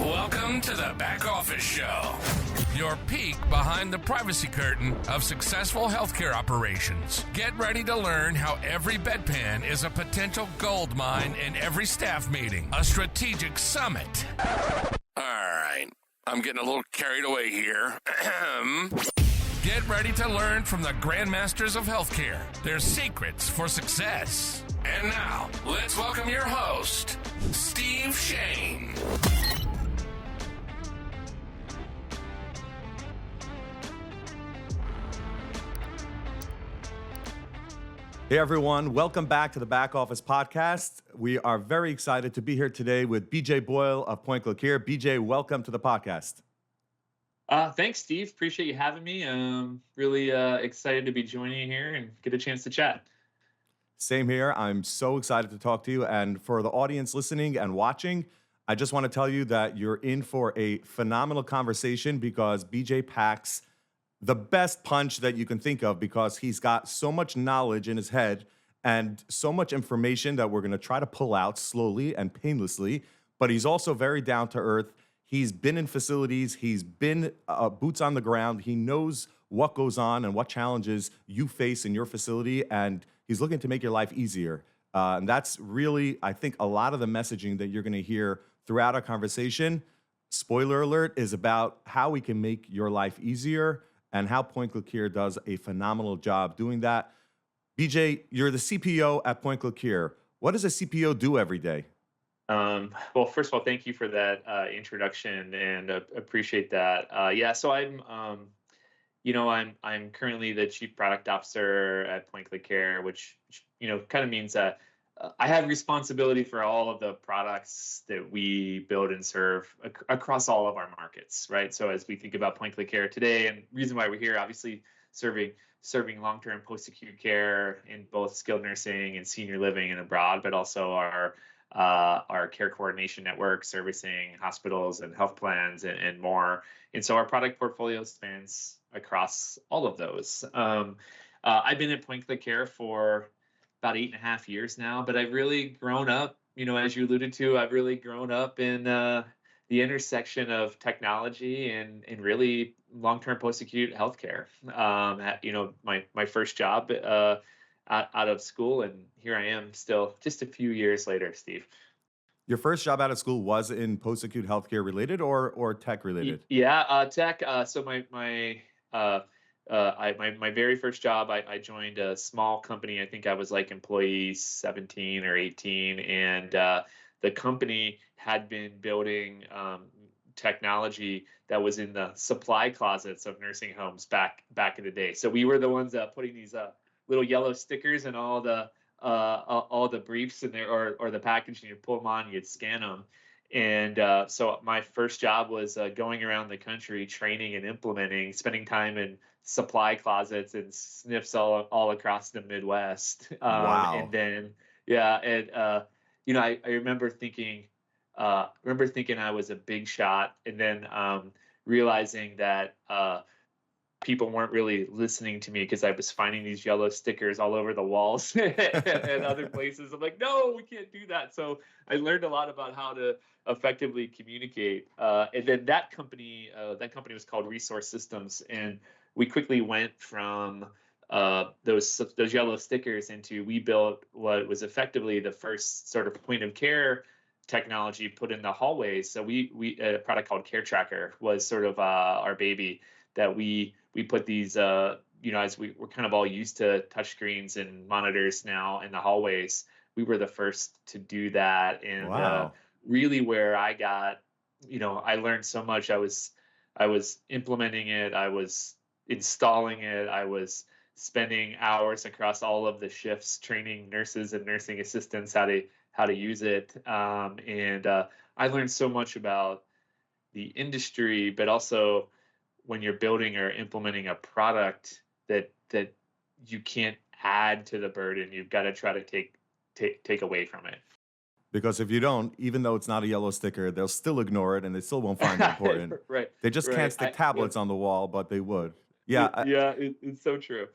Welcome to the Back Office Show, your peek behind the privacy curtain of successful healthcare operations. Get ready to learn how every bedpan is a potential gold mine in every staff meeting, a strategic summit. All right, I'm getting a little carried away here. Get ready to learn from the grandmasters of healthcare, their secrets for success. And now, let's welcome your host, Steve Shane. Hey everyone, welcome back to the Back Office Podcast. We are very excited to be here today with BJ Boyle of Point Click here. BJ, welcome to the podcast. Thanks, Steve. Appreciate you having me. Really excited to be joining you here and get a chance to chat. Same here. I'm so excited to talk to you. And for the audience listening and watching, I just want to tell you that you're in for a phenomenal conversation because BJ packs the best punch that you can think of because he's got so much knowledge in his head and so much information that we're going to try to pull out slowly and painlessly. But he's also very down to earth. He's been in facilities. He's been boots on the ground. He knows what goes on and what challenges you face in your facility. And he's looking to make your life easier. And that's really, I think, a lot of the messaging that you're going to hear throughout our conversation. Spoiler alert, is about how we can make your life easier and how Point Click Here does a phenomenal job doing that. BJ, you're the CPO at Point Click Here. What does a CPO do every day? Well, first of all, thank you for that introduction and appreciate that. So I'm currently the Chief Product Officer at Point Click Here, which kind of means that I have responsibility for all of the products that we build and serve across all of our markets, right? So as we think about Point Click Care today, and reason why we're here, obviously serving long-term post-acute care in both skilled nursing and senior living and abroad, but also our care coordination network servicing hospitals and health plans and more. And so our product portfolio spans across all of those. I've been at Point Click Care for about 8.5 years now, but I've really grown up, as you alluded to, I've really grown up in the intersection of technology and really long-term post-acute healthcare. My first job out of school, and here I am still just a few years later, Steve. Your first job out of school was in post-acute healthcare related or tech related? Tech. So my very first job, I joined a small company. I think I was like employee 17 or 18, and the company had been building technology that was in the supply closets of nursing homes back in the day. So we were the ones putting these little yellow stickers in all the briefs in there or the package, and you pull them on, you'd scan them. And so my first job was going around the country, training and implementing, spending time in supply closets and SNFs all across the Midwest. Wow. And then, I remember thinking I was a big shot, and then realizing that people weren't really listening to me because I was finding these yellow stickers all over the walls and other places. I'm like, no, we can't do that. So I learned a lot about how to effectively communicate. And then that company was called Resource Systems, and we quickly went from those yellow stickers into we built what was effectively the first sort of point of care technology put in the hallways. So we a product called Care Tracker was sort of our baby that we put these as we're kind of all used to touchscreens and monitors now in the hallways. We were the first to do that, and wow. Really where I got, I learned so much. I was implementing it. I was installing it. I was spending hours across all of the shifts training nurses and nursing assistants how to use it. And I learned so much about the industry, but also when you're building or implementing a product that you can't add to the burden, you've got to try to take away from it. Because if you don't, even though it's not a yellow sticker, they'll still ignore it and they still won't find it important. Right. They just can't stick tablets on the wall, but they would. Yeah. It's so true.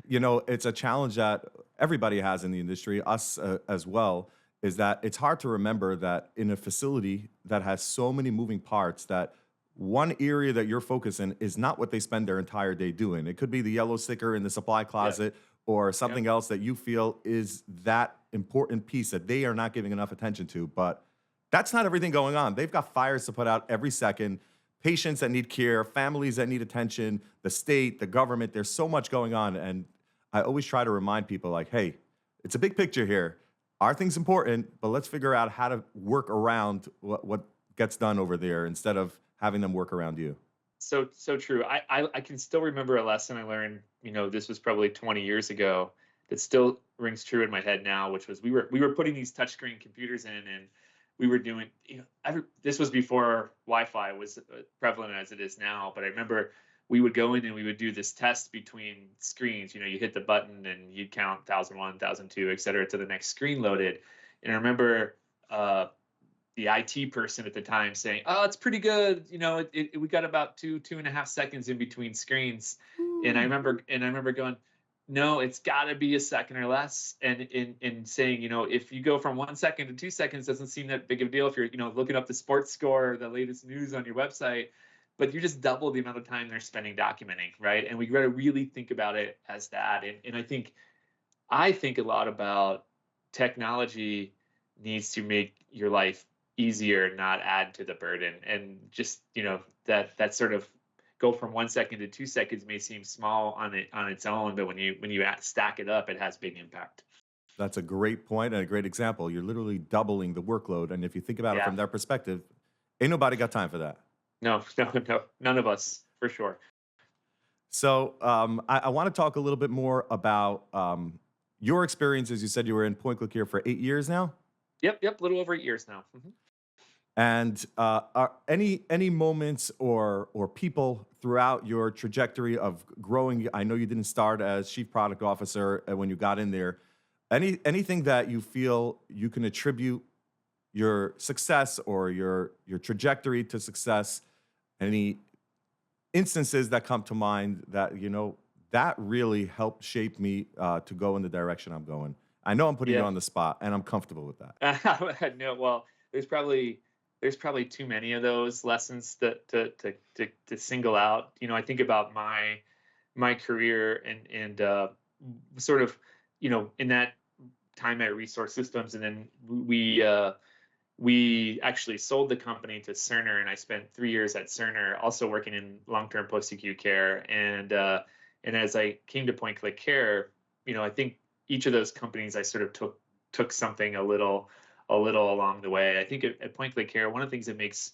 It's a challenge that everybody has in the industry, us as well. is that it's hard to remember that in a facility that has so many moving parts that one area that you're focusing is not what they spend their entire day doing. It could be the yellow sticker in the supply Yeah. closet or Yeah. something else that you feel is that important piece that they are not giving enough attention to. But that's not everything going on. They've got fires to put out every second, patients that need care, families that need attention, the state, the government. There's so much going on. And I always try to remind people like, hey, it's a big picture here. Our thing's important, but let's figure out how to work around what gets done over there instead of having them work around you. So true. I can still remember a lesson I learned, this was probably 20 years ago, that still rings true in my head now, which was we were putting these touchscreen computers in, and we were doing, this was before Wi-Fi was prevalent as it is now, but I remember we would go in and we would do this test between screens. You hit the button and you'd count 1001, 1002, et cetera, to the next screen loaded. And I remember the IT person at the time saying, "Oh, it's pretty good. We got about 2.5 seconds in between screens." And I remember going, "No, it's got to be a second or less." And in saying, if you go from 1 second to 2 seconds, doesn't seem that big of a deal if you're, looking up the sports score, or the latest news on your website, but you just double the amount of time they're spending documenting, right? And we got to really think about it as that. And I think a lot about technology needs to make your life easier, not add to the burden. And just, that sort of go from 1 second to 2 seconds may seem small on its own, but when you stack it up, it has big impact. That's a great point and a great example. You're literally doubling the workload. And if you think about it Yeah. from their perspective, ain't nobody got time for that. No, none of us, for sure. So I want to talk a little bit more about your experiences. You said you were in Point Click here for 8 years now. Yep, a little over 8 years now. Mm-hmm. And are any moments or people throughout your trajectory of growing? I know you didn't start as chief product officer when you got in there. Anything that you feel you can attribute your success or your trajectory to success? Any instances that come to mind that that really helped shape me to go in the direction I'm going? I know I'm putting you on the spot, and I'm comfortable with that. No, well, there's probably too many of those lessons to single out. I think about my career and sort of, in that time at Resource Systems, and then we actually sold the company to Cerner, and I spent 3 years at Cerner, also working in long-term post-acute care. And as I came to Point Click Care, I think each of those companies I sort of took something a little along the way. I think at Point Click Care, one of the things that makes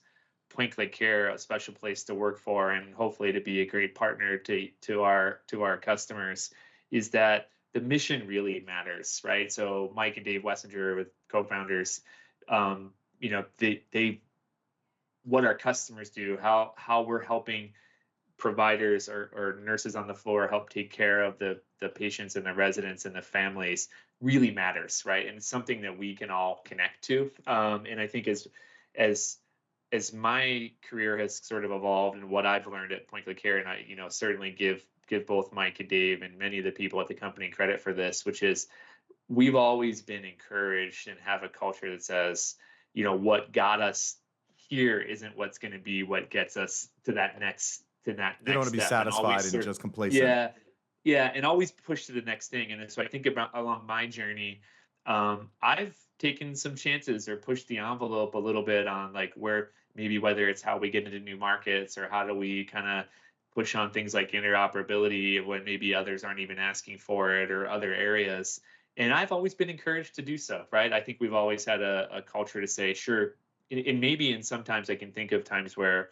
Point Click Care a special place to work for, and hopefully to be a great partner to our customers, is that the mission really matters, right? So Mike and Dave Wessinger, with co-founders, they what our customers do, how we're helping providers or nurses on the floor help take care of the patients and the residents and the families really matters, right? And it's something that we can all connect to. And I think as my career has sort of evolved and what I've learned at Point Click Care, and I certainly give both Mike and Dave and many of the people at the company credit for this, which is we've always been encouraged and have a culture that says, what got us here isn't what's going to be what gets us to that next You don't want to be satisfied and just complacent. Yeah, and always push to the next thing. And so I think about along my journey, I've taken some chances or pushed the envelope a little bit on whether it's how we get into new markets or how do we kind of push on things like interoperability when maybe others aren't even asking for it, or other areas. And I've always been encouraged to do so, right? I think we've always had a culture to say, sure, and sometimes I can think of times where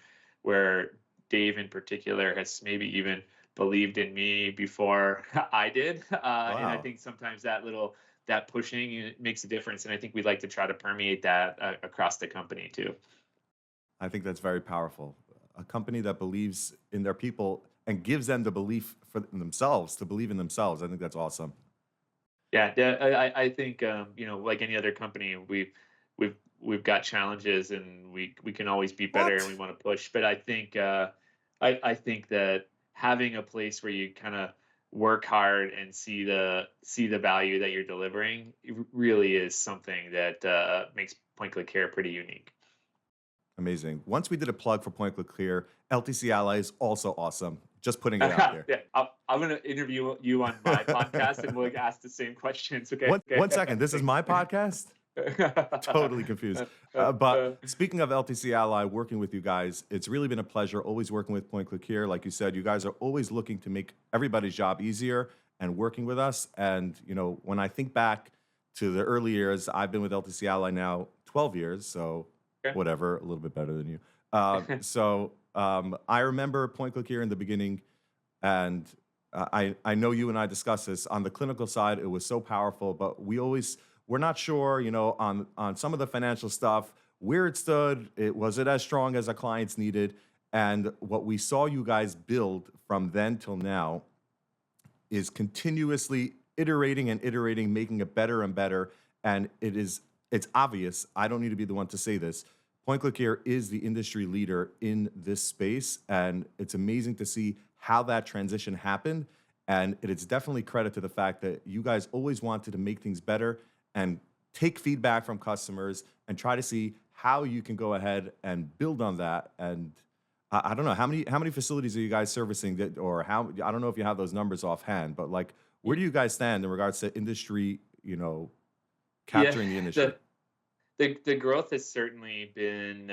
Dave in particular has maybe even believed in me before I did. And I think sometimes that pushing makes a difference. And I think we'd like to try to permeate that across the company too. I think that's very powerful. A company that believes in their people and gives them the belief for themselves, to believe in themselves. I think that's awesome. Yeah, I think like any other company, we've got challenges and we can always be better and we want to push. But I think I think that having a place where you kind of work hard and see the value that you're delivering, it really is something that makes Point Click Care pretty unique. Amazing. Once we did a plug for Point Click Clear, LTC Ally is also awesome. Just putting it out there. Yeah, I'm going to interview you on my podcast, and we'll ask the same questions. Okay. One second. This is my podcast? Totally confused. But speaking of LTC Ally, working with you guys, it's really been a pleasure always working with Point Click here. Like you said, you guys are always looking to make everybody's job easier and working with us. And, you know, when I think back to the early years, I've been with LTC Ally now 12 years. So whatever, a little bit better than you. I remember Point Click here in the beginning, and I know you and I discussed this. On the clinical side, it was so powerful, but we're not sure, you know, on some of the financial stuff, where it stood, was it as strong as our clients needed? And what we saw you guys build from then till now is continuously iterating and iterating, making it better and better. And it's obvious, I don't need to be the one to say this, Point Click Care is the industry leader in this space, and it's amazing to see how that transition happened. And it's definitely credit to the fact that you guys always wanted to make things better and take feedback from customers and try to see how you can go ahead and build on that. And I don't know, how many facilities are you guys servicing that, or how, I don't know if you have those numbers offhand, but like, where do you guys stand in regards to industry, you know, capturing the industry? The growth has certainly been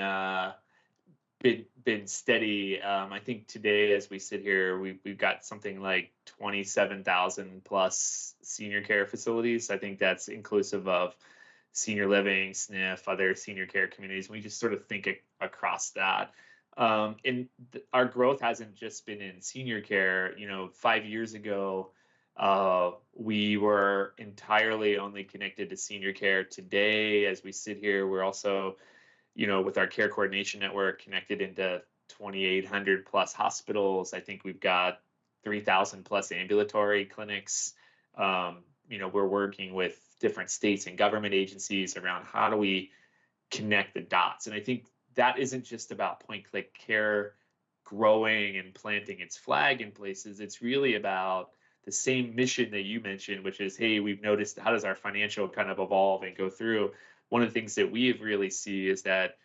steady. I think today, as we sit here, we've got something like 27,000 plus senior care facilities. I think that's inclusive of senior living, SNF, other senior care communities. We just sort of think across that. And our growth hasn't just been in senior care. You know, 5 years ago, we were entirely only connected to senior care. Today, as we sit here, we're also, you know, with our care coordination network connected into 2,800 plus hospitals. I think we've got 3,000 plus ambulatory clinics. You know, we're working with different states and government agencies around how do we connect the dots. And I think that isn't just about Point Click Care growing and planting its flag in places. It's really about the same mission that you mentioned, which is, hey, we've noticed how does our financial kind of evolve and go through. One of the things that we really see is that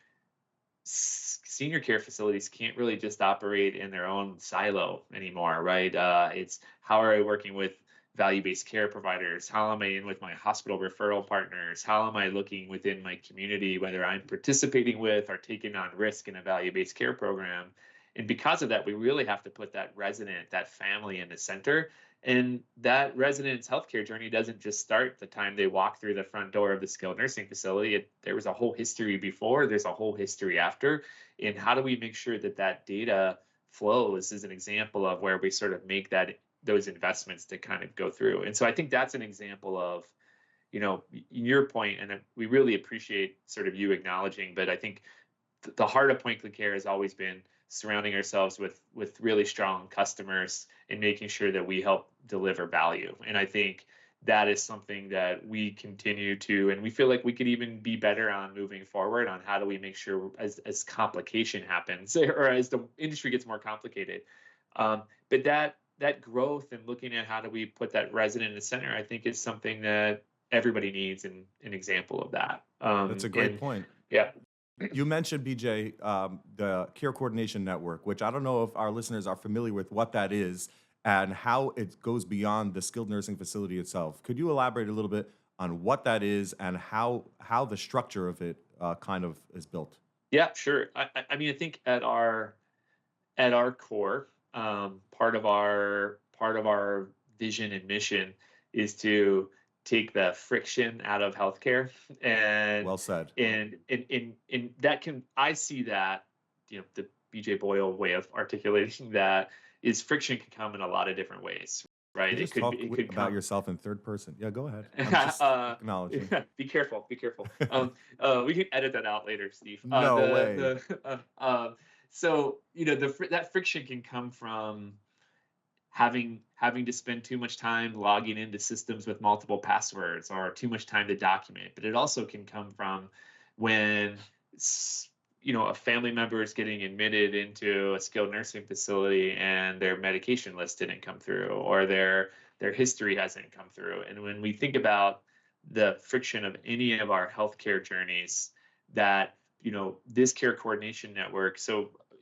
senior care facilities can't really just operate in their own silo anymore, right? It's how are I working with value-based care providers? How am I in with my hospital referral partners? How am I looking within my community, whether I'm participating with or taking on risk in a value-based care program? And because of that, we really have to put that resident, that family in the center. And that resident's healthcare journey doesn't just start the time they walk through the front door of the skilled nursing facility. There was a whole history before, there's a whole history after. And how do we make sure that that data flows is an example of where we sort of make those investments to kind of go through. And so I think that's an example of, you know, your point, and we really appreciate sort of you acknowledging, but I think the heart of Point Click Care has always been surrounding ourselves with really strong customers and making sure that we help deliver value. And I think that is something that we continue to, and we feel like we could even be better on moving forward on how do we make sure as complication happens or as the industry gets more complicated. But that growth and looking at how do we put that resident in the center, I think is something that everybody needs an example of that. That's a great point. Yeah. You mentioned, BJ, the Care Coordination Network, which I don't know if our listeners are familiar with what that is and how it goes beyond the skilled nursing facility itself. Could you elaborate a little bit on what that is and how the structure of it kind of is built? Yeah, sure. I mean, I think at our core, part of our vision and mission is to take the friction out of healthcare. And well said. And that I see that, you know, the BJ Boyle way of articulating that is friction can come in a lot of different ways, right? You just it could about come yourself in third person. Yeah, go ahead. I'm just acknowledging. Be careful. We can edit that out later, Steve. No way. So, you know, that friction can come from having to spend too much time logging into systems with multiple passwords or too much time to document. But it also can come from when a family member is getting admitted into a skilled nursing facility and their medication list didn't come through, or their history hasn't come through. And when we think about the friction of any of our healthcare journeys, that this care coordination network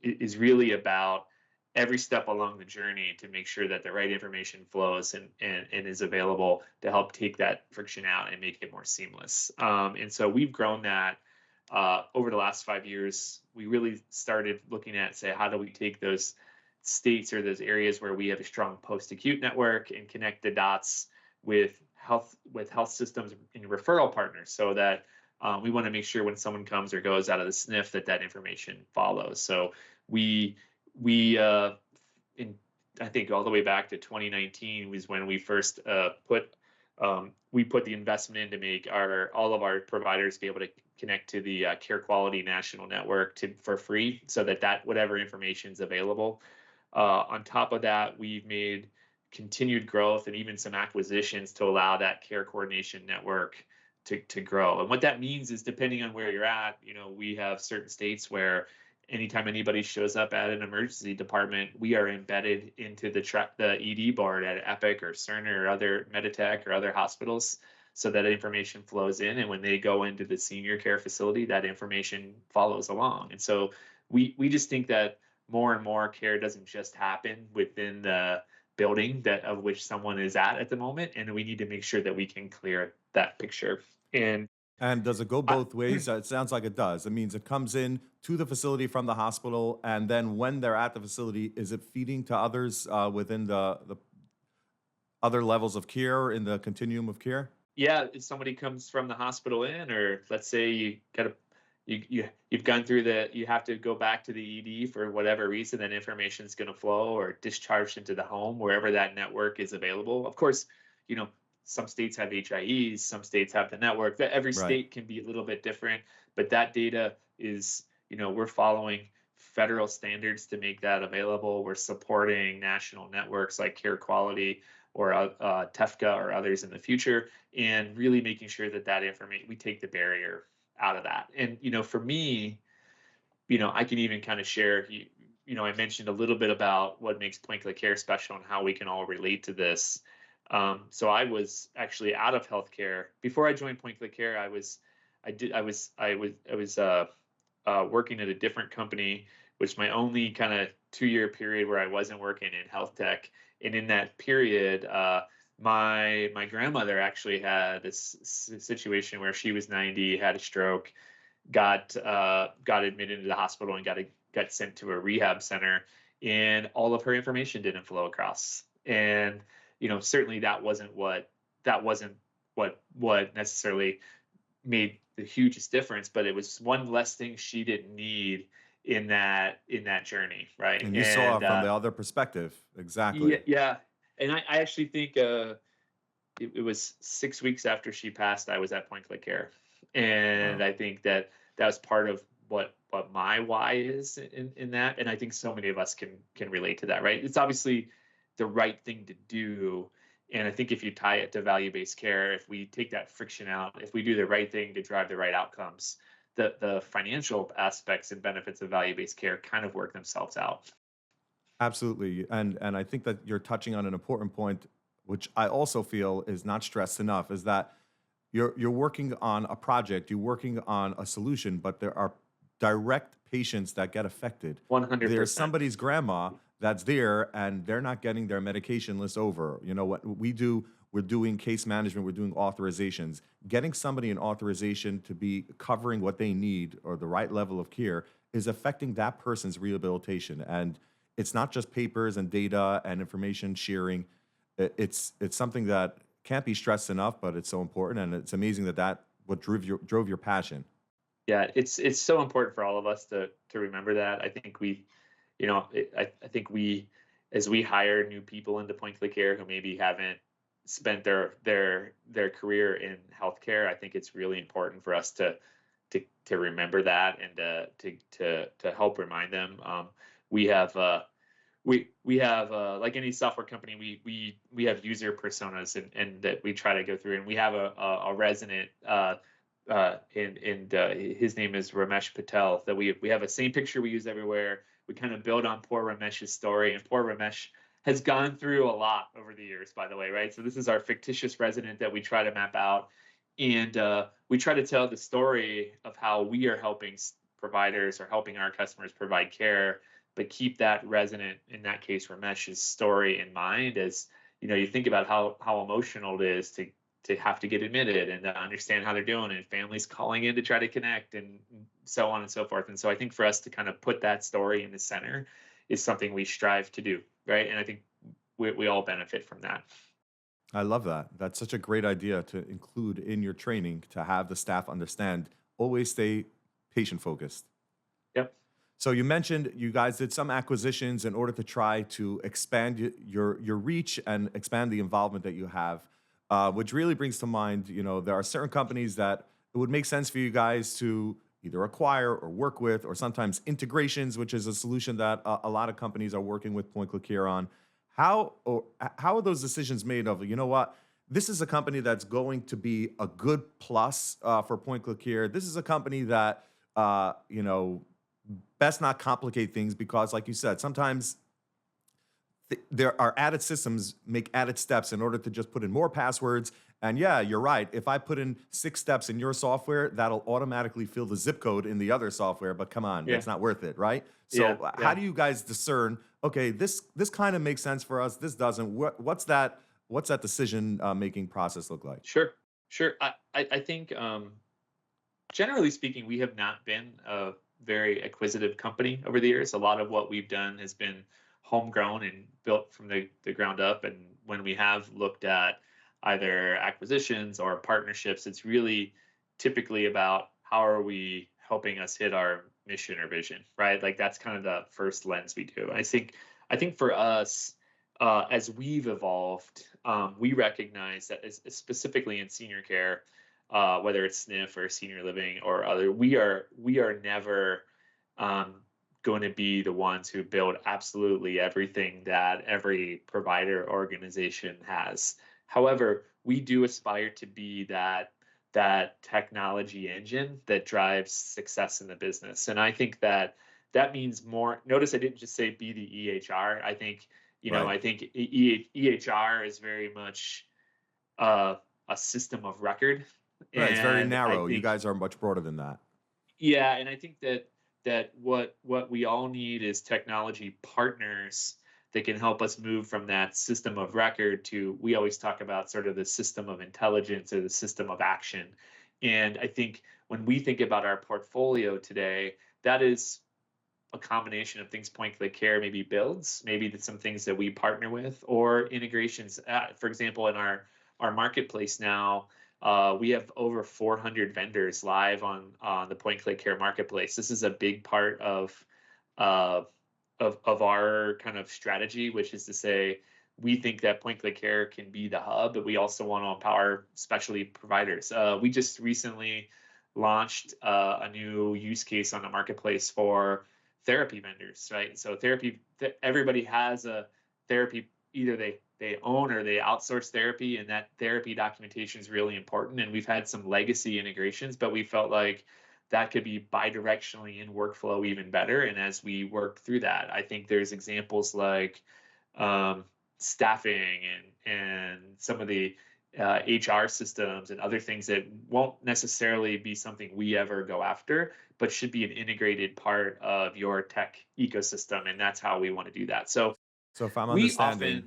is really about every step along the journey to make sure that the right information flows and is available to help take that friction out and make it more seamless. And so we've grown that over the last 5 years. We really started looking at, say, how do we take those states or those areas where we have a strong post-acute network and connect the dots with health systems and referral partners, so that we want to make sure when someone comes or goes out of the SNF that information follows. So we I think all the way back to 2019 was when we first put the investment in to make all of our providers be able to connect to the Care Quality National Network for free, so that whatever information is available. On top of that, we've made continued growth and even some acquisitions to allow that care coordination network to grow. And what that means is, depending on where you're at, we have certain states where anytime anybody shows up at an emergency department, we are embedded into the ED board at Epic or Cerner or other Meditech or other hospitals, so that information flows in. And when they go into the senior care facility, that information follows along. And so we just think that more and more care doesn't just happen within the building of which someone is at the moment, and we need to make sure that we can clear that picture. And does it go both ways? It sounds like it does. It means it comes in to the facility from the hospital, and then when they're at the facility, is it feeding to others within the other levels of care in the continuum of care? Yeah, if somebody comes from the hospital in, or let's say you've gone through you have to go back to the ED for whatever reason, that information is going to flow or discharged into the home, wherever that network is available. Of course, some states have HIEs, some states have the network. Every state can be a little bit different, but that data is, we're following federal standards to make that available. We're supporting national networks like Care Quality or TEFCA or others in the future, and really making sure that information, we take the barrier out of that. And, for me, I can even kind of share, I mentioned a little bit about what makes Point-Click-Care special and how we can all relate to this. So I was actually out of healthcare before I joined Point-Click-Care. I was working at a different company, which my only kind of 2-year period where I wasn't working in health tech. And in that period, my grandmother actually had this situation where she was 90, had a stroke, got admitted into the hospital, and got sent to a rehab center, and all of her information didn't flow across. And certainly that wasn't what necessarily made the hugest difference, but it was one less thing she didn't need in that journey, right? And you saw it from the other perspective, exactly. Yeah. And I actually think it was 6 weeks after she passed, I was at Point-Click-Care, and I think that was part of what my why is in that, and I think so many of us can relate to that, right? It's obviously the right thing to do. And I think if you tie it to value-based care, if we take that friction out, if we do the right thing to drive the right outcomes, the financial aspects and benefits of value-based care kind of work themselves out. Absolutely. And I think that you're touching on an important point, which I also feel is not stressed enough, is that you're working on a project, you're working on a solution, but there are direct patients that get affected. 100%. There's somebody's grandma that's there and they're not getting their medication list over. You know what we do? We're doing case management, we're doing authorizations. Getting somebody an authorization to be covering what they need or the right level of care is affecting that person's rehabilitation. And it's not just papers and data and information sharing. It's something that can't be stressed enough, but it's so important. And it's amazing that what drove your passion. Yeah, it's so important for all of us to remember that. I think I think as we hire new people into Point-Click-Care who maybe haven't spent their career in healthcare, I think it's really important for us to remember that and to help remind them. We have like any software company, we have user personas and that we try to go through, and we have a resident his name is Ramesh Patel. That we have a same picture we use everywhere. We kind of build on poor Ramesh's story, and poor Ramesh has gone through a lot over the years, by the way, right? So this is our fictitious resident that we try to map out, and we try to tell the story of how we are helping providers or helping our customers provide care, but keep that resident, in that case Ramesh's story, in mind. As you think about how emotional it is to have to get admitted and to understand how they're doing, and families calling in to try to connect, and so on and so forth. And so I think for us to kind of put that story in the center is something we strive to do, right? And I think we all benefit from that. I love that. That's such a great idea to include in your training, to have the staff understand, always stay patient focused. Yep. So you mentioned you guys did some acquisitions in order to try to expand your reach and expand the involvement that you have, which really brings to mind, there are certain companies that it would make sense for you guys to either acquire or work with, or sometimes integrations, which is a solution that a lot of companies are working with Point Click here on. How are those decisions made of, what, this is a company that's going to be a good plus for Point Click here. This is a company that, best not complicate things, because like you said, sometimes there are added systems make added steps in order to just put in more passwords. And yeah, you're right. If I put in 6 steps in your software, that'll automatically fill the zip code in the other software. But come on, That's not worth it, right? So how do you guys discern, okay, this kind of makes sense for us, this doesn't? What's that decision making process look like? Sure. I think generally speaking, we have not been a very acquisitive company over the years. A lot of what we've done has been homegrown and built from the ground up. And when we have looked at either acquisitions or partnerships, it's really typically about how are we helping us hit our mission or vision, right? Like that's kind of the first lens we do. I think for us, as we've evolved, we recognize that specifically in senior care, whether it's SNF or senior living or other, we are never going to be the ones who build absolutely everything that every provider organization has. However, we do aspire to be that technology engine that drives success in the business. And I think that means more. Notice I didn't just say be the EHR. I think, I think EHR is very much a system of record. Right, it's very narrow. You guys are much broader than that. Yeah, and I think that what we all need is technology partners that can help us move from that system of record to, we always talk about sort of the system of intelligence or the system of action. And I think when we think about our portfolio today, that is a combination of things Point Click Care maybe builds, maybe some things that we partner with, or integrations. For example, in our marketplace now, we have over 400 vendors live on the Point Click Care marketplace. This is a big part of our kind of strategy, which is to say, we think that Point Click Care can be the hub, but we also want to empower specialty providers. We just recently launched a new use case on the marketplace for therapy vendors, right? So everybody has a therapy, either they own or they outsource therapy, and that therapy documentation is really important. And we've had some legacy integrations, but we felt like that could be bidirectionally in workflow even better. And as we work through that, I think there's examples like staffing and some of the HR systems and other things that won't necessarily be something we ever go after, but should be an integrated part of your tech ecosystem. And that's how we want to do that. So if I'm understanding,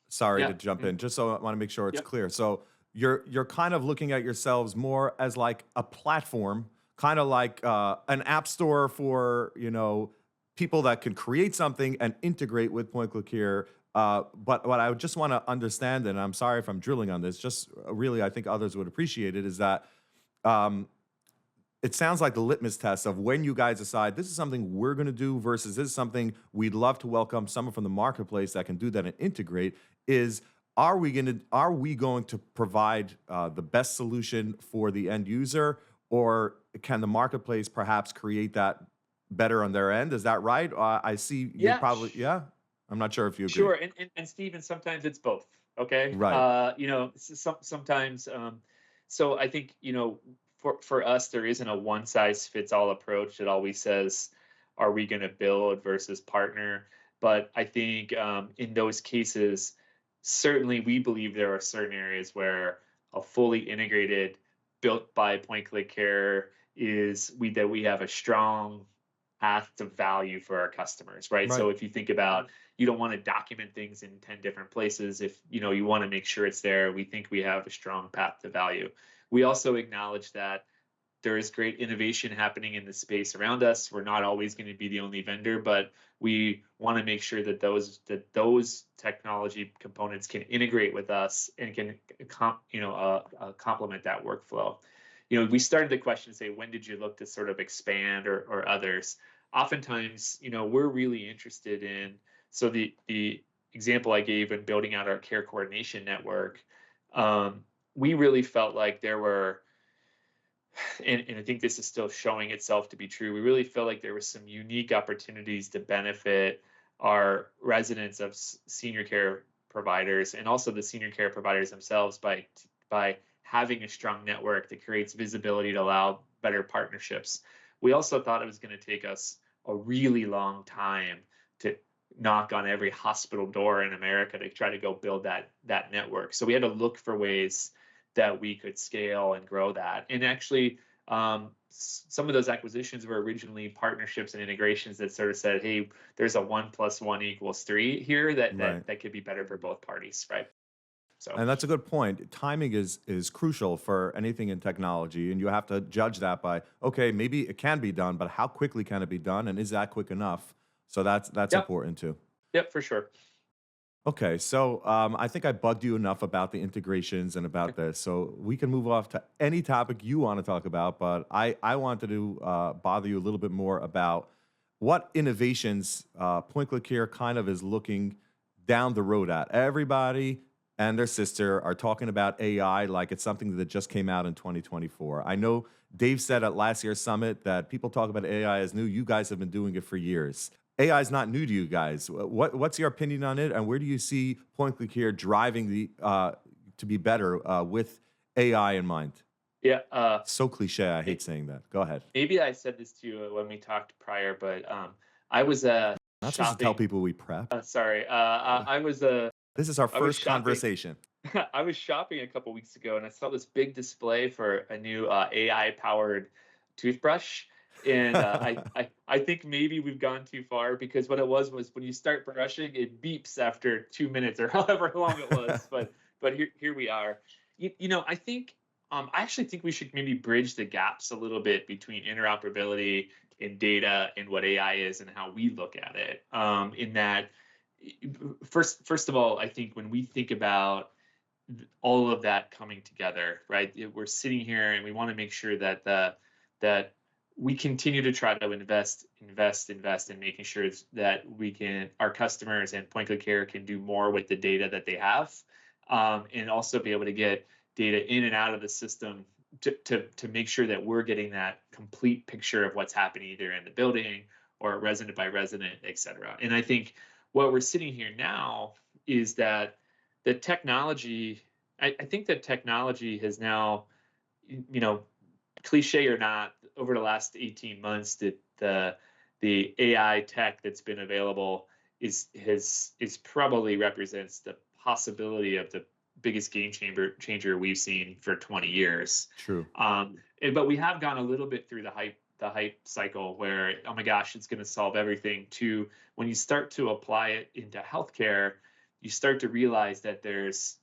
sorry to jump in, just so I want to make sure it's clear. So you're kind of looking at yourselves more as like a platform, kind of like an app store for, people that can create something and integrate with Point Click here. But what I just want to understand, and I'm sorry if I'm drilling on this, just really I think others would appreciate it, is that it sounds like the litmus test of when you guys decide this is something we're going to do versus this is something we'd love to welcome someone from the marketplace that can do that and integrate is, are we going to provide the best solution for the end user, or can the marketplace perhaps create that better on their end? Is that right? I see you probably, I'm not sure if you agree. Sure, and Stephen, sometimes it's both. Okay, right. sometimes. So I think for us, there isn't a one size fits all approach that always says, are we going to build versus partner? But I think in those cases, certainly we believe there are certain areas where a fully integrated, built by point click care that we have a strong path to value for our customers, right? Right. So if you think about, you don't want to document things in 10 different places. If you want to make sure it's there, we think we have a strong path to value. We also acknowledge that there is great innovation happening in the space around us. We're not always going to be the only vendor, but we want to make sure that those technology components can integrate with us and can complement that workflow. We started the question to say, when did you look to sort of expand or others? Oftentimes, we're really interested in, so the example I gave in building out our care coordination network, we really felt like there were, and I think this is still showing itself to be true, we really felt like there were some unique opportunities to benefit our residents of senior care providers and also the senior care providers themselves by having a strong network that creates visibility to allow better partnerships. We also thought it was going to take us a really long time to knock on every hospital door in America to try to go build that network. So we had to look for ways that we could scale and grow that. And actually, some of those acquisitions were originally partnerships and integrations that sort of said, hey, there's a 1 + 1 = 3 here that could be better for both parties, right? So, and that's a good point. Timing is crucial for anything in technology, and you have to judge that by, okay, maybe it can be done, but how quickly can it be done, and is that quick enough? So that's yep, important too. yep, for sure. Okay, so I think I bugged you enough about the integrations and about this, so we can move off to any topic you want to talk about. But I wanted to bother you a little bit more about what innovations Point Click Care kind of is looking down the road at. Everybody and their sister are talking about AI like it's something that just came out in 2024. I know Dave said at last year's summit that people talk about AI as new. You guys have been doing it for years. AI is not new to you guys. What's your opinion on it, and where do you see Point Click here driving the to be better with AI in mind? Yeah. So cliche. I hate saying that. Go ahead. Maybe I said this to you when we talked prior, but I was Not supposed to tell shopping. people we prep. Sorry. I was This is our I was first shopping. conversation. I was shopping a couple weeks ago and I saw this big display for a new AI powered toothbrush. And I think maybe we've gone too far, because what it was when you start brushing, it beeps after 2 minutes or however long it was. But here we are. I think I actually think we should maybe bridge the gaps a little bit between interoperability and data and what AI is and how we look at it. In that, first of all, I think when we think about all of that coming together, right? We're sitting here and we want to make sure that we continue to try to invest in making sure that our customers and Point Click Care can do more with the data that they have, and also be able to get data in and out of the system to make sure that we're getting that complete picture of what's happening either in the building or resident by resident, et cetera. And I think what we're sitting here now is that the technology, I think that technology has now, cliche or not, over the last 18 months, that the AI tech that's been available is probably represents the possibility of the biggest game changer we've seen for 20 years. True. But we have gone a little bit through the hype cycle where, oh my gosh, it's going to solve everything, to when you start to apply it into healthcare, you start to realize that there's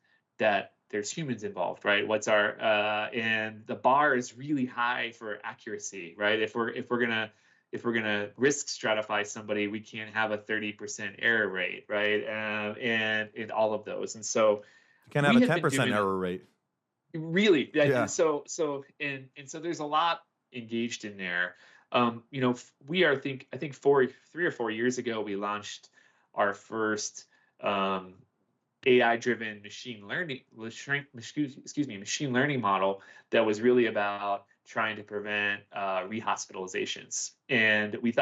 humans involved, right? And the bar is really high for accuracy, right? If we're gonna risk stratify somebody, we can't have a 30% error rate, right? And all of those, and so you can't have a 10% error rate. Really, yeah. So there's a lot engaged in there. We are I think 3 or 4 years ago, we launched our first AI-driven machine learning model that was really about trying to prevent rehospitalizations. And we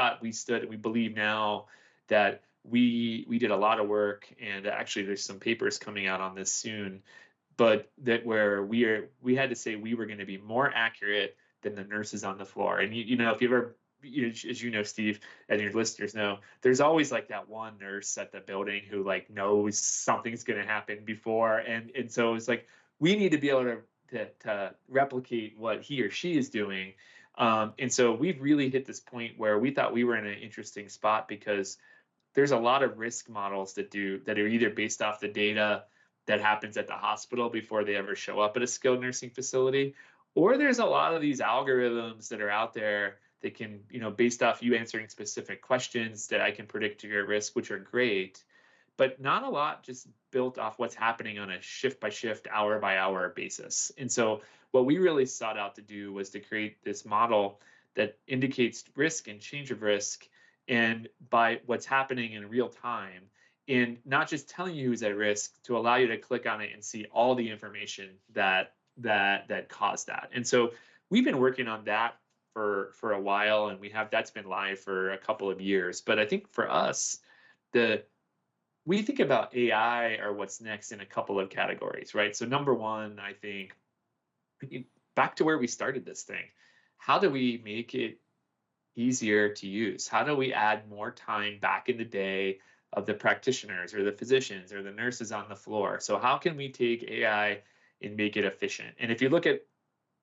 believe now that we did a lot of work, and actually there's some papers coming out on this soon, but that where we had to say we were going to be more accurate than the nurses on the floor. And you know, if you ever, as you know, Steve, and your listeners know, there's always like that one nurse at the building who like knows something's going to happen before, and so it's like we need to be able to replicate what he or she is doing. And so we've really hit this point where we thought we were in an interesting spot because there's a lot of risk models that are either based off the data that happens at the hospital before they ever show up at a skilled nursing facility, or there's a lot of these algorithms that are out there that can, you know, based off you answering specific questions that I can predict your risk, which are great, but not a lot just built off what's happening on a shift by shift, hour by hour basis. And so what we really sought out to do was to create this model that indicates risk and change of risk and by what's happening in real time, and not just telling you who's at risk, to allow you to click on it and see all the information that caused that. And so we've been working on that for a while, and that's been live for a couple of years. But I think for us, we think about AI or what's next in a couple of categories, right? So number one, I think back to where we started this thing, how do we make it easier to use? How do we add more time back in the day of the practitioners or the physicians or the nurses on the floor? So how can we take AI and make it efficient? And if you look at,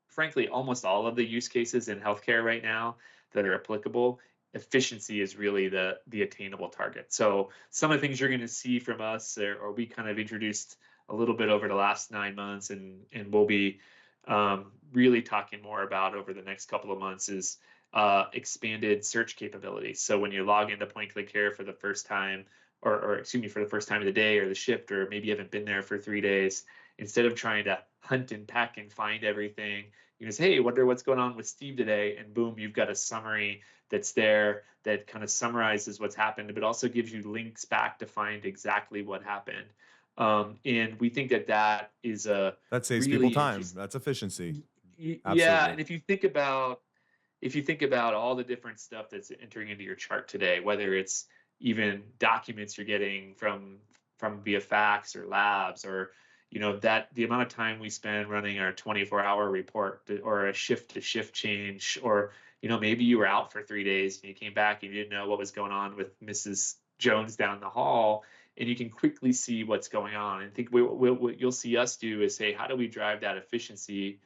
frankly, almost all of the use cases in healthcare right now that are applicable, efficiency is really the attainable target. So some of the things you're going to see from us, or we kind of introduced a little bit over the last 9 months, and we'll be really talking more about over the next couple of months, is expanded search capabilities. So when you log into Point Click Care for the first time, or excuse me, for the first time of the day or the shift, or maybe you haven't been there for 3 days, instead of trying to hunt and peck and find everything, you just, hey, wonder what's going on with Steve today, and boom, you've got a summary that's there that kind of summarizes what's happened, but also gives you links back to find exactly what happened. And we think that is a That saves really people time. That's efficiency. yeah, Absolutely. and if you think about all the different stuff that's entering into your chart today, whether it's even documents you're getting from via fax or labs, or you know, that the amount of time we spend running our 24-hour report, or a shift to shift change, or you know, maybe you were out for 3 days and you came back and you didn't know what was going on with Mrs. Jones down the hall, and you can quickly see what's going on. And I think what you'll see us do is say, how do we drive that efficiency,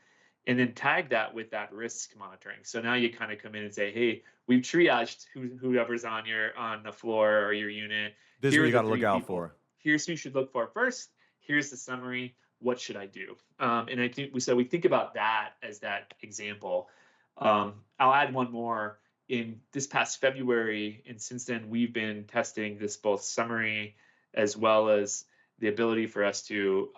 and then tag that with that risk monitoring. So now you kind of come in and say, hey, we've triaged whoever's on the floor or your unit. This is what you got to look out for. Here's who you should look for first. Here's the summary. What should I do? And I think we think about that as that example. I'll add one more. In this past February, and since then, we've been testing this both summary as well as the ability for us to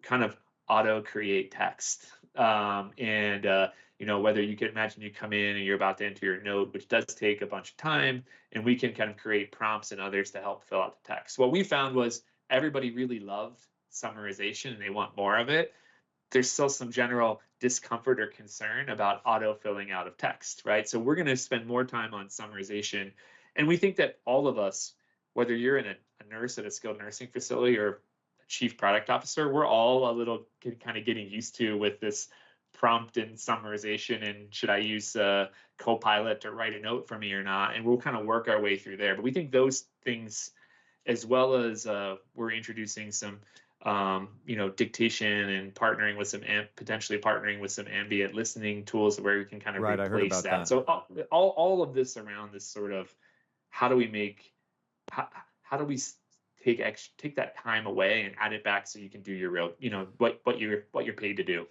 kind of auto create text. You know, whether you can imagine you come in and you're about to enter your note, which does take a bunch of time, and we can kind of create prompts and others to help fill out the text. What we found was everybody really loved summarization and they want more of it. There's still some general discomfort or concern about auto filling out of text, right? So we're going to spend more time on summarization. And we think that all of us, whether you're in a nurse at a skilled nursing facility or a chief product officer, we're all a little kind of getting used to with this prompt and summarization, and should I use Copilot to write a note for me or not? And we'll kind of work our way through there. But we think those things, as well as we're introducing some you know, dictation and partnering with potentially partnering with some ambient listening tools where we can kind of replace that. So all of this around this sort of how do we take that time away and add it back so you can do your real, you know, what you're paid to do.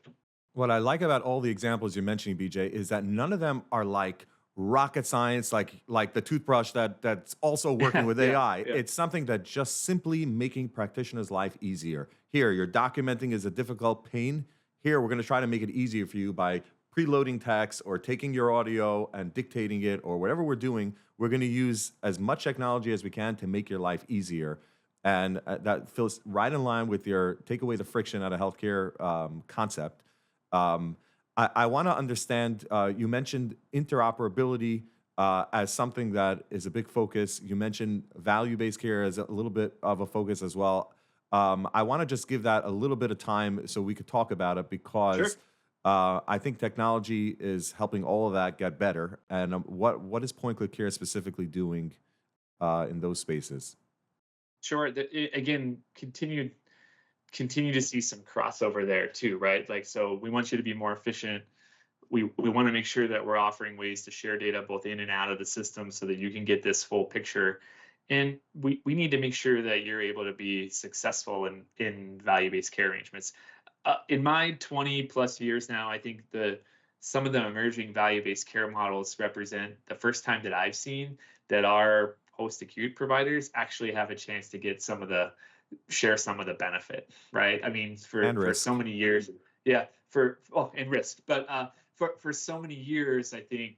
What I like about all the examples you're mentioning, BJ, is that none of them are like rocket science, like the toothbrush that's also working with AI. Yeah. It's something that just simply making practitioners' life easier. Here, your documenting is a difficult pain. Here, we're going to try to make it easier for you by preloading text or taking your audio and dictating it, or whatever we're doing. We're going to use as much technology as we can to make your life easier. And that feels right in line with your take away the friction out of healthcare concept. I want to understand, you mentioned interoperability as something that is a big focus. You mentioned value-based care as a little bit of a focus as well. I want to just give that a little bit of time so we could talk about it, because I think technology is helping all of that get better. And what is Point Click Care specifically doing in those spaces? Sure. Again, continue to see some crossover there too, right? Like, so we want you to be more efficient. We want to make sure that we're offering ways to share data both in and out of the system so that you can get this full picture. And we need to make sure that you're able to be successful in value-based care arrangements. In my 20 plus years now, I think some of the emerging value-based care models represent the first time that I've seen that our post-acute providers actually have a chance to get share some of the benefit, right? I mean, And for so risk. many years, yeah, and risk, but for so many years, I think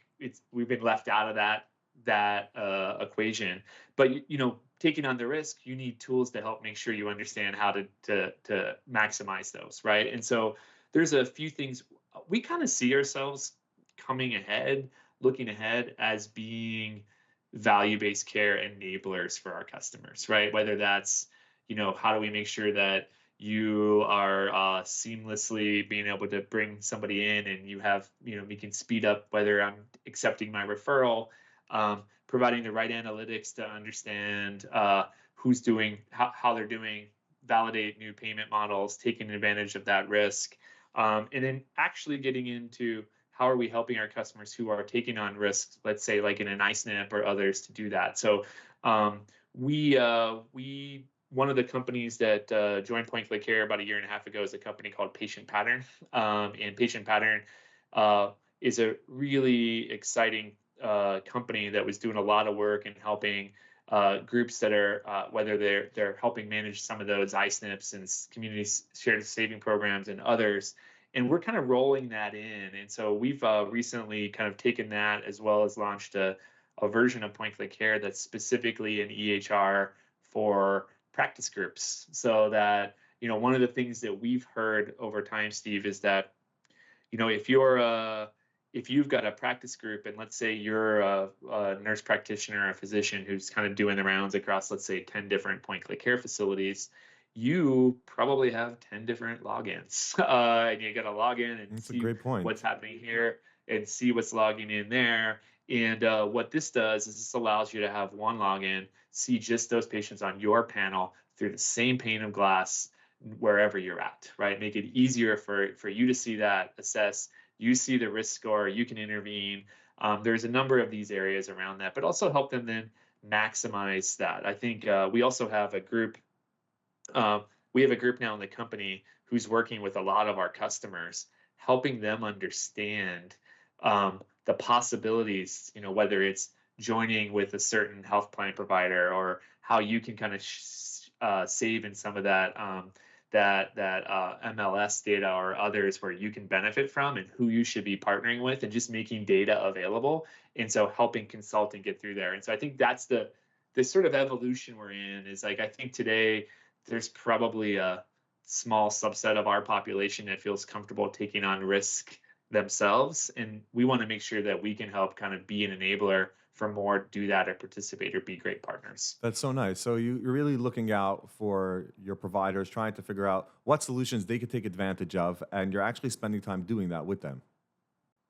we've been left out of that equation. But taking on the risk, you need tools to help make sure you understand how to maximize those, right? And so there's a few things we kind of see ourselves looking ahead as being value-based care enablers for our customers, right? Whether that's, how do we make sure that you are seamlessly being able to bring somebody in and you have, we can speed up whether I'm accepting my referral, providing the right analytics to understand who's doing, how they're doing, validate new payment models, taking advantage of that risk, and then actually getting into how are we helping our customers who are taking on risks, let's say like in an iSNP or others, to do that. So we one of the companies that joined Point Click Care about a year and a half ago is a company called Patient Pattern. And Patient Pattern is a really exciting company that was doing a lot of work in helping groups that are whether they're helping manage some of those iSNPs and community shared saving programs and others. And we're kind of rolling that in. And so we've recently kind of taken that as well as launched a version of Point Click Care that's specifically an EHR for practice groups. So that, one of the things that we've heard over time, Steve, is that, if you've got a practice group and let's say you're a nurse practitioner, a physician who's kind of doing the rounds across, let's say 10 different Point Click Care facilities, you probably have 10 different logins and you got to log in and That's a see great point. what's happening here and see what's logging in there. And what this does is this allows you to have one login, see just those patients on your panel through the same pane of glass wherever you're at, right? Make it easier for you to see that, assess, you see the risk score, you can intervene. There's a number of these areas around that, but also help them then maximize that. I think we also have a group. We have a group now in the company who's working with a lot of our customers, helping them understand the possibilities, whether it's joining with a certain health plan provider or how you can kind of save in some of that MLS data or others where you can benefit from and who you should be partnering with and just making data available. And so helping consulting get through there. And so I think that's the sort of evolution we're in is like, I think today there's probably a small subset of our population that feels comfortable taking on risk themselves. And we want to make sure that we can help kind of be an enabler for more do that or participate or be great partners. That's so nice. So you're really looking out for your providers, trying to figure out what solutions they could take advantage of, and you're actually spending time doing that with them.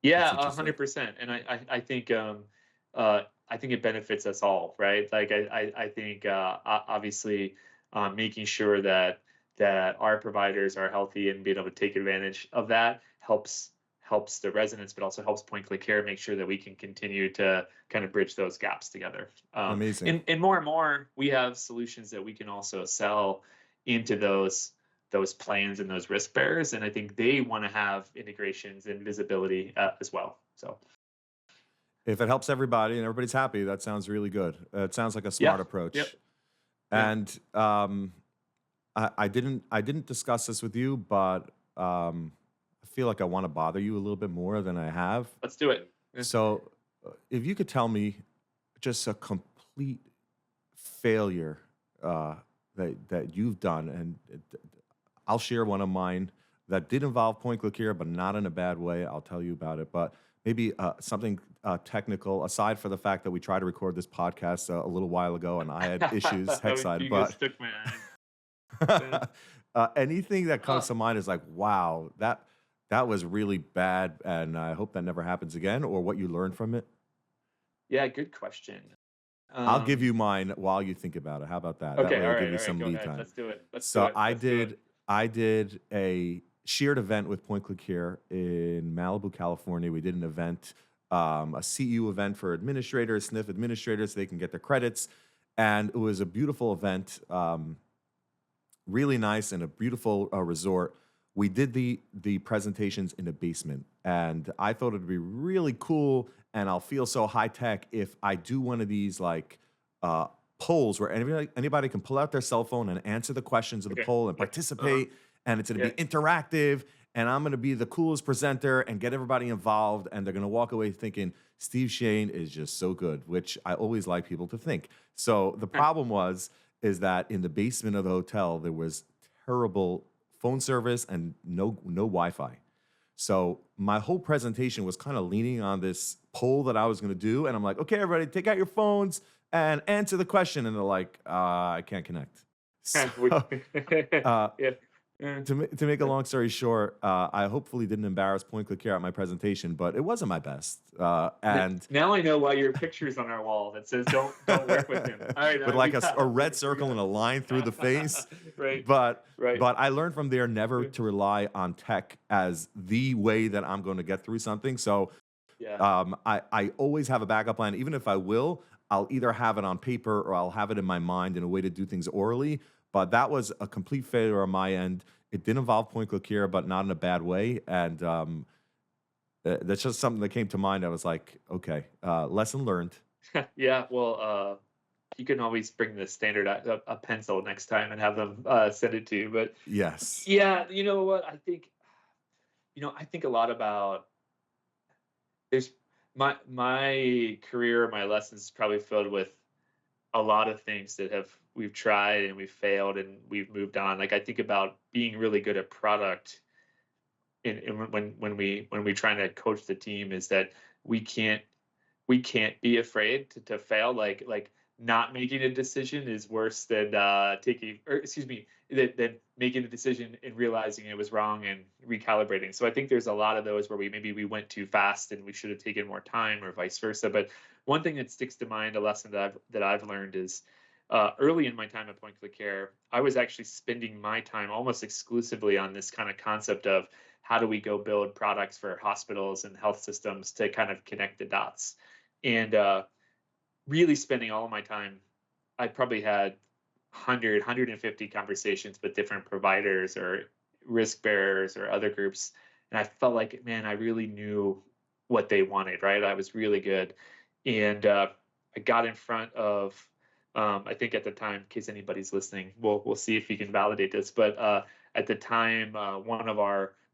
That's Yeah, interesting. 100%. And I think it benefits us all, right? Like I think obviously making sure that our providers are healthy and being able to take advantage of that helps the residents, but also helps Point Click Care make sure that we can continue to kind of bridge those gaps together. Amazing. And more, we have solutions that we can also sell into those plans and those risk bearers. And I think they want to have integrations and visibility as well. So If it helps everybody and everybody's happy, that sounds really good. It sounds like a yeah, smart approach. yep, yeah. And I didn't discuss this with you, but I feel like I want to bother you a little bit more than I have. Let's do it. Yeah. So, if you could tell me just a complete failure that you've done, and I'll share one of mine that did involve Point Click Here, but not in a bad way. I'll tell you about it, but maybe something technical. Aside for the fact that we tried to record this podcast a little while ago, and I had issues tech side, You but just took my eye. anything that comes to mind is like, wow, that that was really bad, and I hope that never happens again, or what you learned from it? Yeah, good question. I'll give Um, you mine while you think about it. How about that? That okay, way I'll give you all right, some go lead ahead. time. Let's do it. Let's do So it. Let's do it. I did a shared event with Point Click here in Malibu, California. We did an event, a CU event for administrators, SNF administrators, so they can get their credits. And it was a beautiful event, really nice and a beautiful resort. We did the presentations in the basement, and I thought it'd be really cool, and I'll feel so high tech if I do one of these like uh, polls where anybody can pull out their cell phone and answer the questions of the Okay. poll and Yeah. Uh-huh. participate, and it's going to Yeah. be interactive, and I'm going to be the coolest presenter and get everybody involved, and they're going to walk away thinking Steve Shane is just so good, which I always like people to think. So the problem is that in the basement of the hotel there was terrible phone service and no Wi-Fi. So my whole presentation was kind of leaning on this poll that I was going to do, and I'm like, okay, everybody, take out your phones and answer the question, and they're like, I can't connect. So, uh, Yeah. Uh, to make a long story short, I hopefully didn't embarrass Point Click here at my presentation, but it wasn't my best. And Now I know why your picture's on our wall that says don't work with him. All right, with we like a got a it. red circle and a line through the face. Right, But right. but I learned from there never to rely on tech as the way that I'm going to get through something. So Yeah. I always have a backup plan. Even if I will, I'll either have it on paper or I'll have it in my mind in a way to do things orally. But that was a complete failure on my end. It did involve Point Click here, but not in a bad way. And that's just something that came to mind. I was like, okay, lesson learned. Yeah. Well, you can always bring the standard a pencil next time and have them send it to you. But Yes. yeah, you know what? I think a lot about there's my career, my lessons is probably filled with a lot of things that we've tried and we've failed and we've moved on. Like I think about being really good at product when we trying to coach the team is that we can't we can't be afraid to fail. Like not making a decision is worse than taking, or excuse me, than making a decision and realizing it was wrong and recalibrating. So I think there's a lot of those where we went too fast and we should have taken more time, or vice versa. But one thing that sticks to mind, a lesson that I've learned is early in my time at Point Click Care, I was actually spending my time almost exclusively on this kind of concept of how do we go build products for hospitals and health systems to kind of connect the dots. And really spending all of my time, I probably had 150 conversations with different providers or risk bearers or other groups. And I felt like, man, I really knew what they wanted, right? I was really good. And I got in front of, I think at the time, in case anybody's listening, we'll see if you can validate this. But at the time,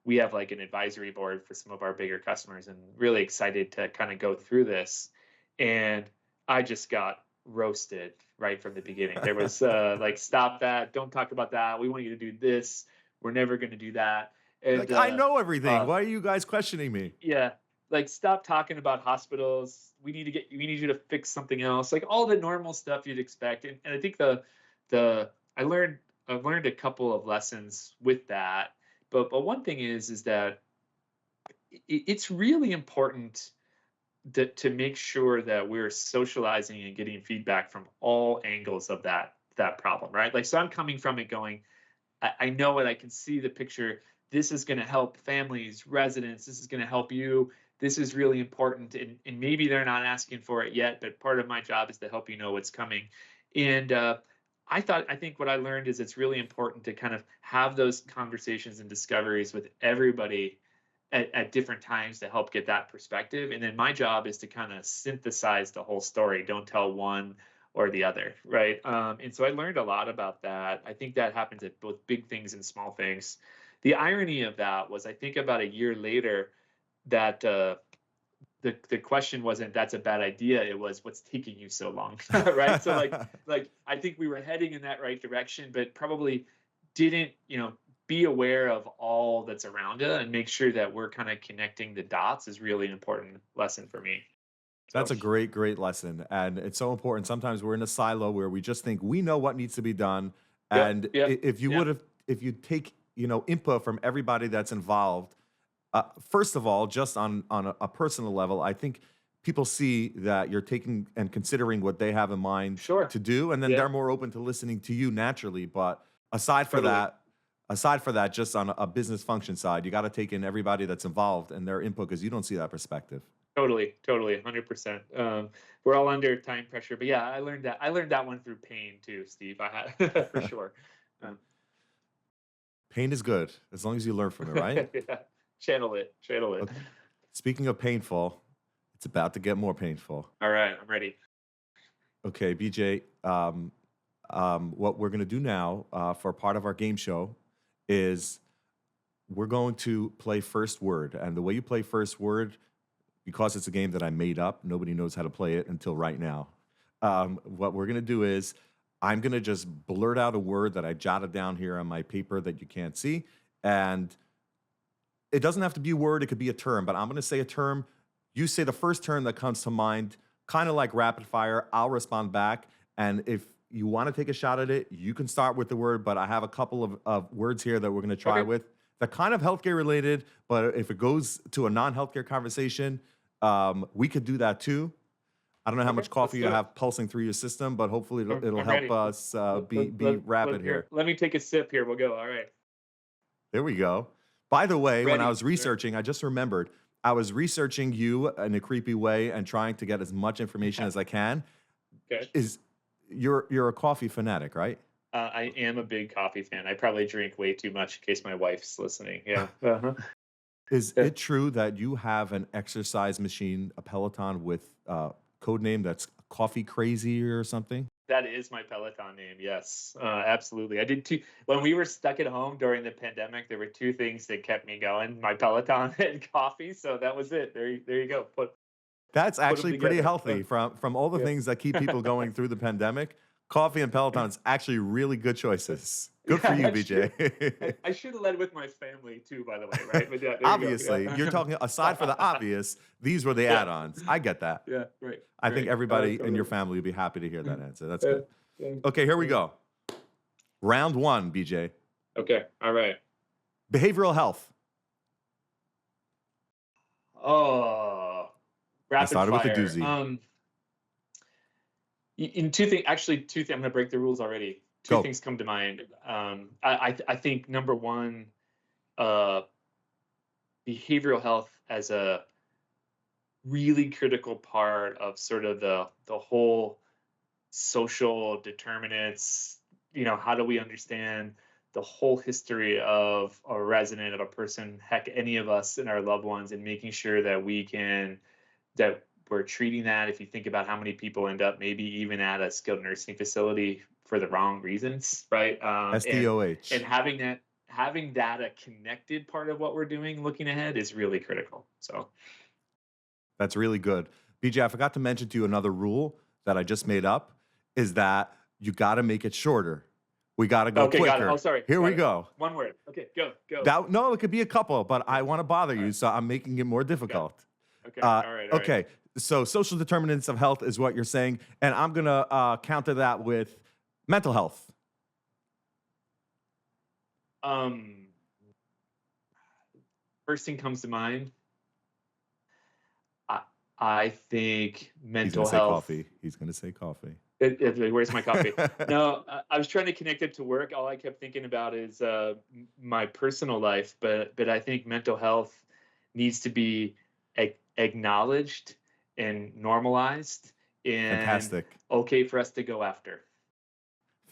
we have like an advisory board for some of our bigger customers, and really excited to kind of go through this. And I just got roasted right from the beginning. There was like, stop that, don't talk about that. We want you to do this. We're never going to do that. And Like, I know everything. Why are you guys questioning me? yeah, like stop talking about hospitals. We need you to fix something else. Like all the normal stuff you'd expect. And I think I've learned a couple of lessons with that. But one thing is that it's really important to make sure that we're socializing and getting feedback from all angles of that problem, right? Like, so I'm coming from it going, I know it, I can see the picture. This is going to help families, residents. This is going to help you. This is really important. And maybe they're not asking for it yet, but part of my job is to help you know what's coming. And I think what I learned is it's really important to kind of have those conversations and discoveries with everybody at different times to help get that perspective. And then my job is to kind of synthesize the whole story. Don't tell one or the other, right? And so I learned a lot about that. I think that happens at both big things and small things. The irony of that was, I think about a year later, that the question wasn't that's a bad idea. It was what's taking you so long, right? So like I think we were heading in that right direction, but probably didn't be aware of all that's around it and make sure that we're kind of connecting the dots is really an important lesson for me. That's So, a great lesson. And it's so important. Sometimes we're in a silo where we just think we know what needs to be done. And yep, if you yeah. if you take, input from everybody that's involved, First of all, just on a personal level, I think people see that you're taking and considering what they have in mind Sure. to do, and then Yeah. they're more open to listening to you naturally. But aside for Totally. that, aside for that, just on a business function side, you got to take in everybody that's involved and their input because you don't see that perspective. Totally, 100%. We're all under time pressure, but yeah, I learned that one through pain too, Steve. I had for sure. Um, Pain is good as long as you learn from it, right? yeah, channel it. Okay. Speaking of painful, it's about to get more painful. All right, I'm ready. Okay, BJ, what we're going to do now for part of our game show is we're going to play first word. And the way you play first word, because it's a game that I made up, nobody knows how to play it until right now. What we're going to do is I'm going to just blurt out a word that I jotted down here on my paper that you can't see. And it doesn't have to be a word, it could be a term, but I'm going to say a term. You say the first term that comes to mind, kind of like rapid fire. I'll respond back. And if you want to take a shot at it, you can start with the word, but I have a couple of words here that we're going to try Okay. with. They're kind of healthcare related, but if it goes to a non-healthcare conversation, we could do that too. I don't know how Okay, much let's coffee you do it. have pulsing through your system, but hopefully it'll I'm help ready. us be Let, rapid here. let me take a sip here. We'll go. All right. There we go. By the way, when I Ready, was sir. researching, I just remembered I was researching you in a creepy way and trying to get as much information as I can. Okay. Is you're a coffee fanatic, right? I am a big coffee fan. I probably drink way too much in case my wife's listening. Yeah. Uh-huh. Is Yeah. it true that you have an exercise machine, a Peloton with code name that's Coffee Crazy or something? That is my Peloton name. Yes, absolutely. I did two. When we were stuck at home during the pandemic, there were two things that kept me going: my Peloton and coffee. So that was it. There you go. That's Put them actually pretty together. healthy from all the Yeah. things that keep people going through the pandemic. Coffee and Peloton is actually really good choices. Good for Yeah, you, that's true. BJ. I should have led with my family too, by the way, right? But yeah, there you go. Obviously, you're talking aside for the Yeah. obvious, these were the Yeah. add-ons. I get that. Yeah. Right. I think Right. everybody in your Totally. family would be happy to hear that answer. That's Yeah. good. Yeah. Okay, here we Yeah. go. Round one, BJ. Okay. All right. Behavioral health. Oh, I rapid started with a fire. doozy. In two things, actually, two things. I'm going to break the rules already. Two Go. things come to mind. I think number one, uh, behavioral health as a really critical part of sort of the whole social determinants. How do we understand the whole history of a resident, of a person, heck, any of us and our loved ones, and making sure that that we're treating that. If you think about how many people end up maybe even at a skilled nursing facility for the wrong reasons, right? And SDOH. having that a connected part of what we're doing looking ahead is really critical. So That's really good. BJ, I forgot to mention to you another rule that I just made up is that you got to make it shorter. We got to go okay, got it. quicker. Oh, sorry. Here got we it. go. One word. Okay, go. No, it could be a couple, but I want to bother you, so I'm making it more difficult. Okay. All right. Okay, so social determinants of health is what you're saying, and I'm gonna counter that with mental health. First thing comes to mind. I think He's mental gonna say health. coffee. He's gonna say coffee. Where's my coffee? No, I was trying to connect it to work. All I kept thinking about is my personal life, but I think mental health needs to be acknowledged and normalized, and Fantastic. okay for us to go after.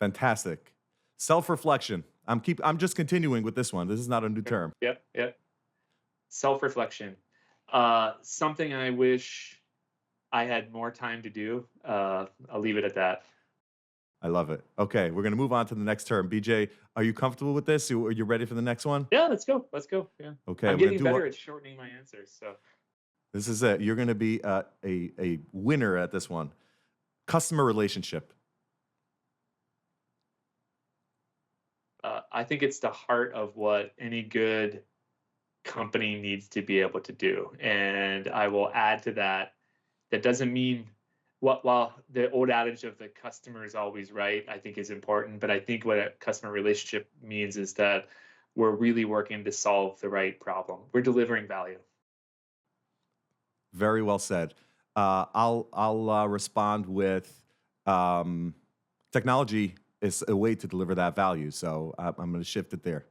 Fantastic. Self-reflection. I'm just continuing with this one. This is not a new term. Yep. Self-reflection. Something I wish I had more time to do. I'll leave it at that. I love it. Okay, we're gonna move on to the next term. BJ, are you comfortable with this? Are you ready for the next one? Yeah, let's go. Yeah. Okay, I'm we're gonna getting do better what? at shortening my answers. So This is it. You're gonna be a winner at this one. Customer relationship. I think it's the heart of what any good company needs to be able to do. And I will add to that. That doesn't mean while the old adage of the customer is always right, I think is important. But I think what a customer relationship means is that we're really working to solve the right problem. We're delivering value. Very well said. I'll respond with technology is a way to deliver that value. So I'm going to shift it there.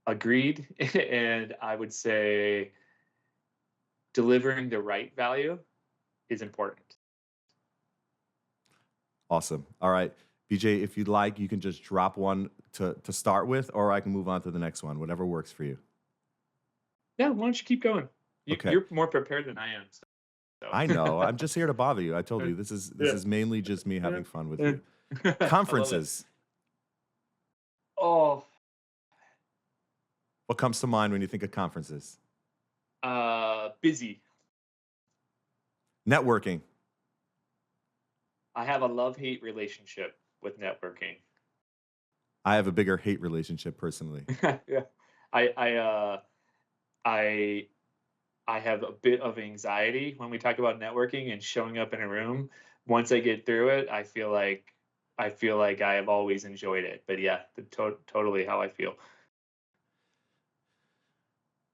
Agreed. And I would say delivering the right value is important. Awesome. All right. BJ, if you'd like, you can just drop one to start with, or I can move on to the next one, whatever works for you. Yeah, why don't you keep going? Okay. You're more prepared than I am. So. I know. I'm just here to bother you. I told you this is mainly just me having fun with you. Conferences. Oh, what comes to mind when you think of conferences? busy. Networking. I have a love-hate relationship with networking. I have a bigger hate relationship personally. Yeah, I have a bit of anxiety when we talk about networking and showing up in a room. Once I get through it, I feel like I have always enjoyed it. But yeah, totally how I feel.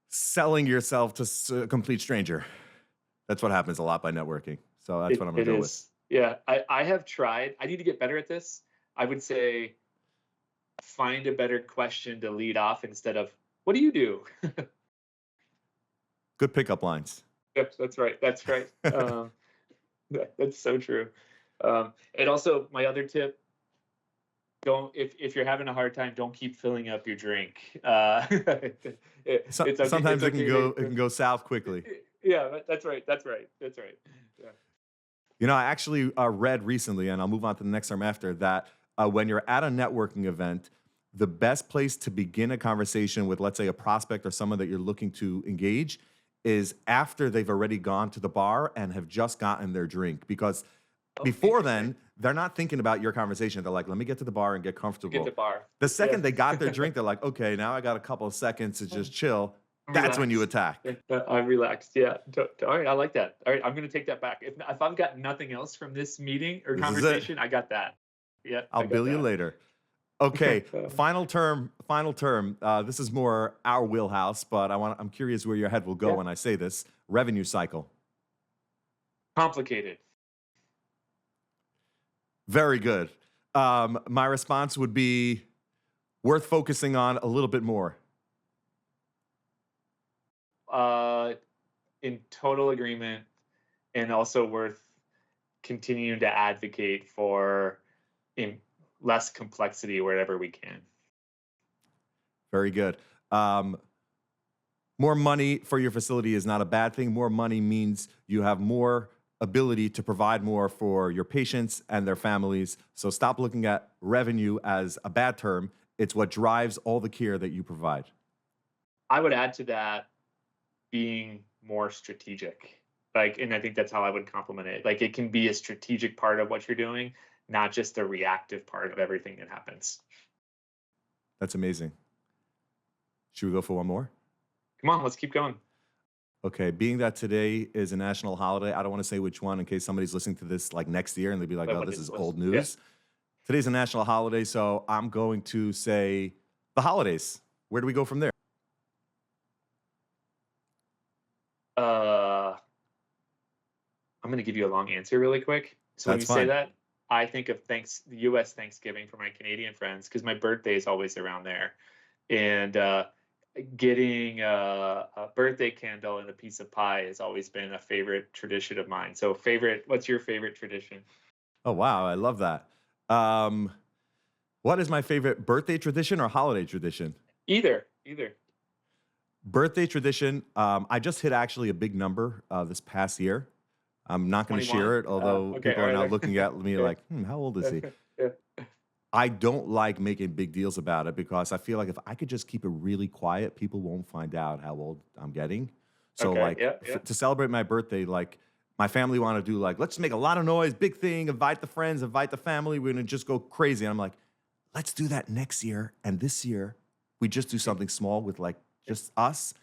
Selling yourself to a complete stranger. That's what happens a lot by networking. So that's what I'm going to go with. Yeah, I have tried. I need to get better at this. I would say find a better question to lead off instead of, what do you do? Good pickup lines. Yep, that's right. That's right. That's so true. And also, my other tip: if you're having a hard time, don't keep filling up your drink. Sometimes it can go south quickly. Yeah, that's right. That's right. That's right. Yeah. You know, I actually read recently, and I'll move on to the next term after that. When you're at a networking event, the best place to begin a conversation with, let's say, a prospect or someone that you're looking to engage is after they've already gone to the bar and have just gotten their drink. Because before then, they're not thinking about your conversation. They're like, let me get to the bar and get comfortable. Get the bar. The second they got their drink, they're like, okay, now I got a couple of seconds to just chill. That's when you attack. I'm relaxed. Yeah. All right. I like that. All right. I'm going to take that back. If I've got nothing else from this meeting or conversation, I got that. Yeah. I'll bill you later. Okay. Final term. This is more our wheelhouse, but I'm curious where your head will go when I say this. Revenue cycle. Complicated. Very good. My response would be worth focusing on a little bit more. In total agreement, and also worth continuing to advocate for less complexity wherever we can. Very good. More money for your facility is not a bad thing. More money means you have more ability to provide more for your patients and their families. So stop looking at revenue as a bad term. It's what drives all the care that you provide. I would add to that being more strategic. And I think that's how I would complement it. It can be a strategic part of what you're doing, not just a reactive part of everything that happens. That's amazing. Should we go for one more? Come on, let's keep going. Okay, being that today is a national holiday, I don't want to say which one in case somebody's listening to this next year and they'd be like, oh, this is old news. Yeah. Today's a national holiday, so I'm going to say the holidays. Where do we go from there? I'm going to give you a long answer really quick. So when you say that, I think of the U.S. Thanksgiving for my Canadian friends because my birthday is always around there. And getting a birthday candle and a piece of pie has always been a favorite tradition of mine. So what's your favorite tradition? Oh, wow. I love that. What is my favorite birthday tradition or holiday tradition? Either. Birthday tradition. I just hit actually a big number this past year. I'm not going to share it, although people are now looking at me like, how old is he? I don't like making big deals about it because I feel like if I could just keep it really quiet, people won't find out how old I'm getting. So to celebrate my birthday, my family want to do let's make a lot of noise, big thing, invite the friends, invite the family. We're going to just go crazy. And I'm like, let's do that next year. And this year we just do something small with just us.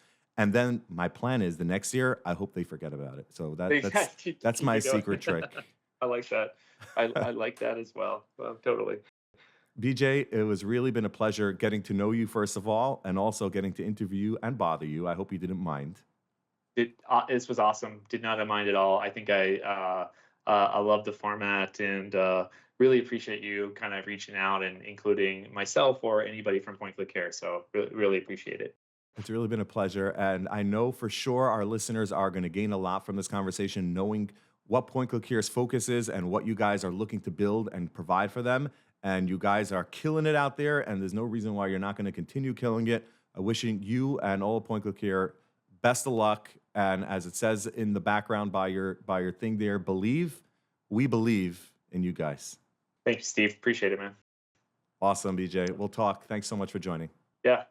And then my plan is the next year, I hope they forget about it. So that's my secret trick. I like that. I like that as well. Totally. BJ, it was really been a pleasure getting to know you, first of all, and also getting to interview you and bother you. I hope you didn't mind. This was awesome. Did not mind at all. I think I love the format and really appreciate you kind of reaching out and including myself or anybody from Point Click Care. So really appreciate it. It's really been a pleasure. And I know for sure our listeners are going to gain a lot from this conversation, knowing what Point Click Care's focus is and what you guys are looking to build and provide for them. And you guys are killing it out there, and there's no reason why you're not going to continue killing it. Wishing you and all of Point Click Care best of luck. And as it says in the background by your thing there, we believe in you guys. Thank you, Steve. Appreciate it, man. Awesome, BJ. We'll talk. Thanks so much for joining. Yeah.